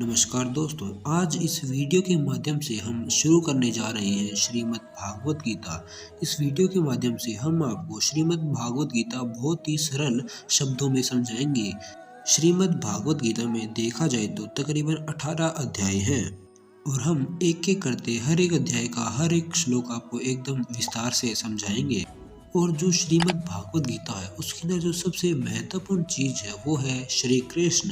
नमस्कार दोस्तों, आज इस वीडियो के माध्यम से हम शुरू करने जा रहे हैं श्रीमद् भागवत गीता। इस वीडियो के माध्यम से हम आपको श्रीमद् भागवत गीता बहुत ही सरल शब्दों में समझाएंगे। श्रीमद् भागवत गीता में देखा जाए तो तकरीबन 18 अध्याय हैं और हम एक एक करते हर एक अध्याय का हर एक श्लोक आपको एकदम विस्तार से समझाएंगे। और जो श्रीमद् भागवत गीता है उसके अंदर जो सबसे महत्वपूर्ण चीज है वो है श्री कृष्ण।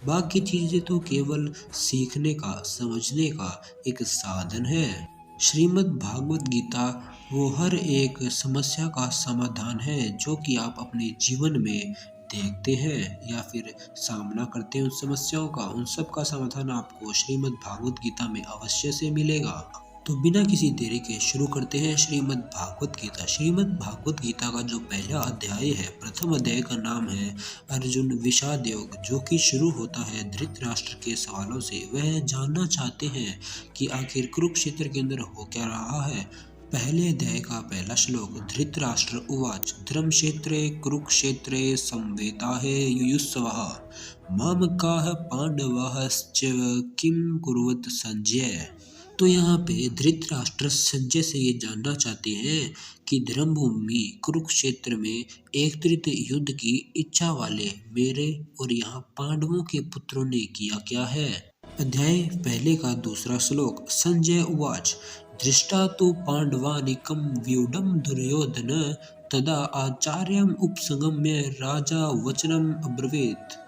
बाकी चीजें तो केवल सीखने का समझने का एक साधन है। श्रीमद् भागवत गीता वो हर एक समस्या का समाधान है जो कि आप अपने जीवन में देखते हैं या फिर सामना करते हैं उन समस्याओं का, उन सब का समाधान आपको श्रीमद् भागवत गीता में अवश्य से मिलेगा। तो बिना किसी देरी के शुरू करते हैं श्रीमद् भागवत गीता। श्रीमद् भागवत गीता का जो पहला अध्याय है, प्रथम अध्याय का नाम है अर्जुन विषाद योग, जो कि शुरू होता है धृतराष्ट्र के सवालों से। वह जानना चाहते हैं कि आखिर कुरुक्षेत्र के अंदर हो क्या रहा है। पहले अध्याय का पहला श्लोक, धृतराष्ट्र उवाच धर्मक्षेत्रे कुरुक्षेत्रे संवेताहे युयुत्सवः मामकाः पांडवाश्च किं कुर्वत संजय। तो यहाँ पे धृतराष्ट्र संजय से ये जानना चाहते हैं कि धर्मभूमि कुरुक्षेत्र में एकत्रित युद्ध की इच्छा वाले मेरे और यहाँ पांडवों के पुत्रों ने किया क्या है। अध्याय पहले का दूसरा श्लोक, संजय उवाच दृष्टा तो पांडवानिकं व्यूढ़ं दुर्योधन तदा आचार्यम उपसंगम्य राजा वचनम अब्रवीत।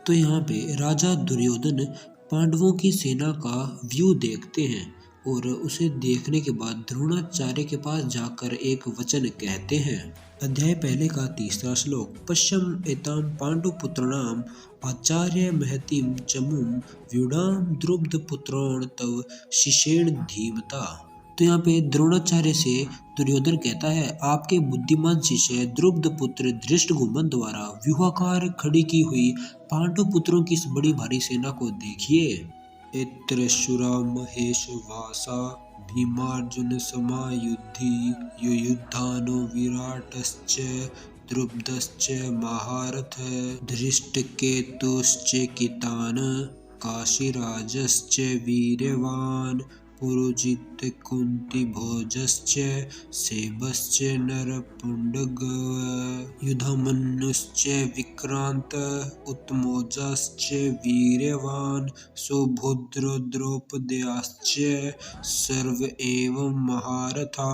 तो यहाँ पे राजा दुर्योधन पांडवों की सेना का व्यू देखते हैं और उसे देखने के बाद द्रोणाचार्य के पास जाकर एक वचन कहते हैं। अध्याय पहले का तीसरा श्लोक, पश्यम एताम पांडुपुत्राणाम आचार्य महतीम चमुम व्यूढ़ाम द्रुब्ध पुत्रोण तव शिषेण धीमता। तो यहाँ पे द्रोणाचार्य से दुर्योधन कहता है, आपके बुद्धिमान शिष्य द्रुब्ध पुत्र धृष्टद्युम्न द्वारा व्यूहाकार खड़ी की हुई पांडु पुत्रों की इस बड़ी भारी सेना को देखिए। इत्रशुरा महेश वासा भीमार्जुन समायुद्धि युयुधानो विराटश्च द्रुब्धश्च महारथ धृष्टकेतुश्चेकितान काशीराजश्च वीर्यवान पुरुजित कुंती भोजश्च सेबश्च नरपुंडग युधामन्युश्च विक्रांत उत्तमोजाश्च वीर्यवान सुभद्र द्रौपदयाश्च सर्व एवं महारथा।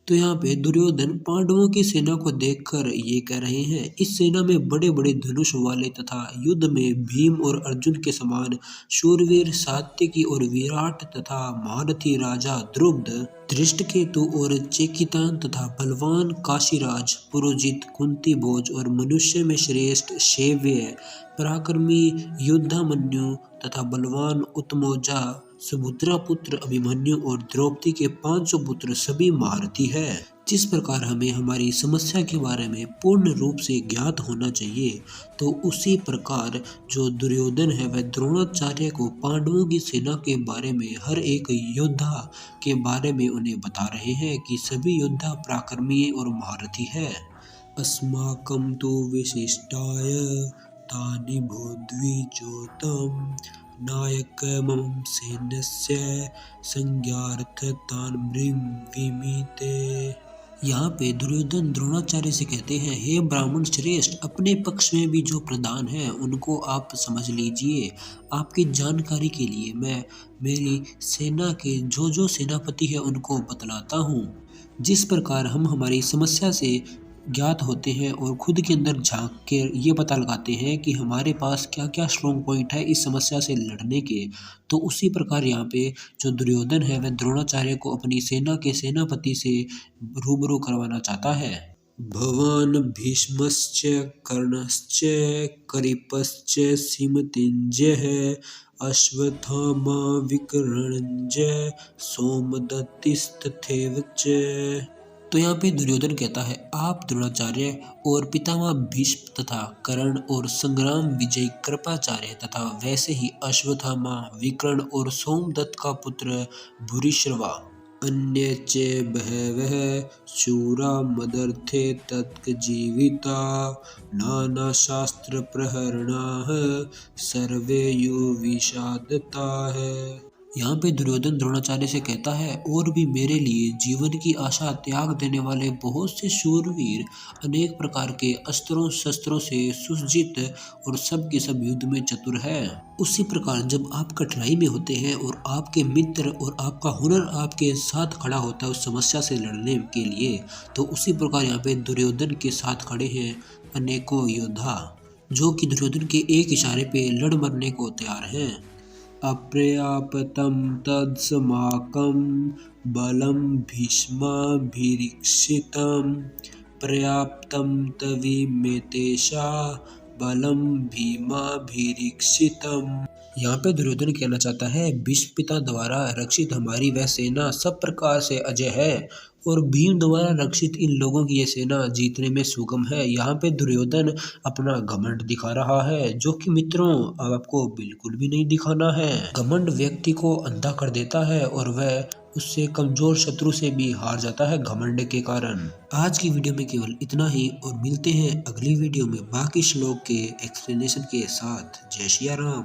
तो यहाँ पे दुर्योधन पांडवों की सेना को देखकर ये कह रहे हैं, इस सेना में बड़े बड़े धनुष वाले तथा युद्ध में भीम और अर्जुन के समान शूरवीर सात्यकी और विराट तथा महारथी राजा द्रुपद, धृष्टकेतु और चेकितान तथा बलवान काशीराज, पुरोजित, कुंती भोज और मनुष्य में श्रेष्ठ शैव्य पराक्रमी युद्धामन्यु तथा बलवान उत्तमौजा सुभद्रा पुत्र अभिमन्यु और द्रौपदी के 500 पुत्र सभी महारथी है। जिस प्रकार हमें हमारी समस्या के बारे में पूर्ण रूप से ज्ञात होना चाहिए, तो उसी प्रकार जो दुर्योधन है वह द्रोणाचार्य को पांडवों की सेना के बारे में, हर एक योद्धा के बारे में उन्हें बता रहे हैं कि सभी योद्धा पराक्रमी और महारथी है। अस्माकं तु विशिष्टाय तानि भूद्विजोतम नायक मम सैन्यस्य संज्ञार्थतान् विमीते। यहाँ पे दुर्योधन द्रोणाचार्य से कहते हैं, हे ब्राह्मण श्रेष्ठ, अपने पक्ष में भी जो प्रधान हैं उनको आप समझ लीजिए। आपकी जानकारी के लिए मैं मेरी सेना के जो सेनापति है उनको बतलाता हूँ। जिस प्रकार हम हमारी समस्या से ज्ञात होते हैं और खुद के अंदर झांक के ये पता लगाते हैं कि हमारे पास क्या क्या स्ट्रॉन्ग पॉइंट है इस समस्या से लड़ने के, तो उसी प्रकार यहाँ पे जो दुर्योधन है वह द्रोणाचार्य को अपनी सेना के सेनापति से रूबरू करवाना चाहता है। भवान भीष्मश्च कर्णश्च करिपश्च सीमतिंजय अश्वत्थामा विकर्णञ्च सोमदत्तिस्तथैव च। तो यहाँ पे दुर्योधन कहता है, आप द्रोणाचार्य और पितामह भीष्म तथा कर्ण और संग्राम विजय कृपाचार्य तथा वैसे ही अश्वत्थामा, विकर्ण और सोमदत्त का पुत्र भूरिश्रवा अन्ये च बहवः शूरा मदर्थे तत्जीविता नानाशास्त्रप्रहरणाः सर्वे युविषादताः। यहाँ पे दुर्योधन द्रोणाचार्य से कहता है, और भी मेरे लिए जीवन की आशा त्याग देने वाले बहुत से शूरवीर अनेक प्रकार के अस्त्रों शस्त्रों से सुसज्जित और सब के सब युद्ध में चतुर है। उसी प्रकार जब आप कठिनाई में होते हैं और आपके मित्र और आपका हुनर आपके साथ खड़ा होता है उस समस्या से लड़ने के लिए, तो उसी प्रकार यहाँ पे दुर्योधन के साथ खड़े हैं अनेकों योद्धा, जो कि दुर्योधन के एक इशारे पे लड़ मरने को तैयार हैं। अपर्याप्तं तत्स्माकं बलं भीष्माभिरक्षितं पर्याप्तं तविमेतेषा बलं भीमाभिरक्षितम्। यहाँ पे दुर्योधन कहना चाहता है, भीष्म पिता द्वारा रक्षित हमारी वह सेना सब प्रकार से अजय है और भीम द्वारा रक्षित इन लोगों की ये सेना जीतने में सुगम है। यहाँ पे दुर्योधन अपना घमंड दिखा रहा है, जो कि मित्रों आपको बिल्कुल भी नहीं दिखाना है। घमंड व्यक्ति को अंधा कर देता है और वह उससे कमजोर शत्रु से भी हार जाता है घमंड के कारण। आज की वीडियो में केवल इतना ही और मिलते हैं अगली वीडियो में बाकी श्लोक के एक्सप्लेनेशन के साथ। जय श्री राम।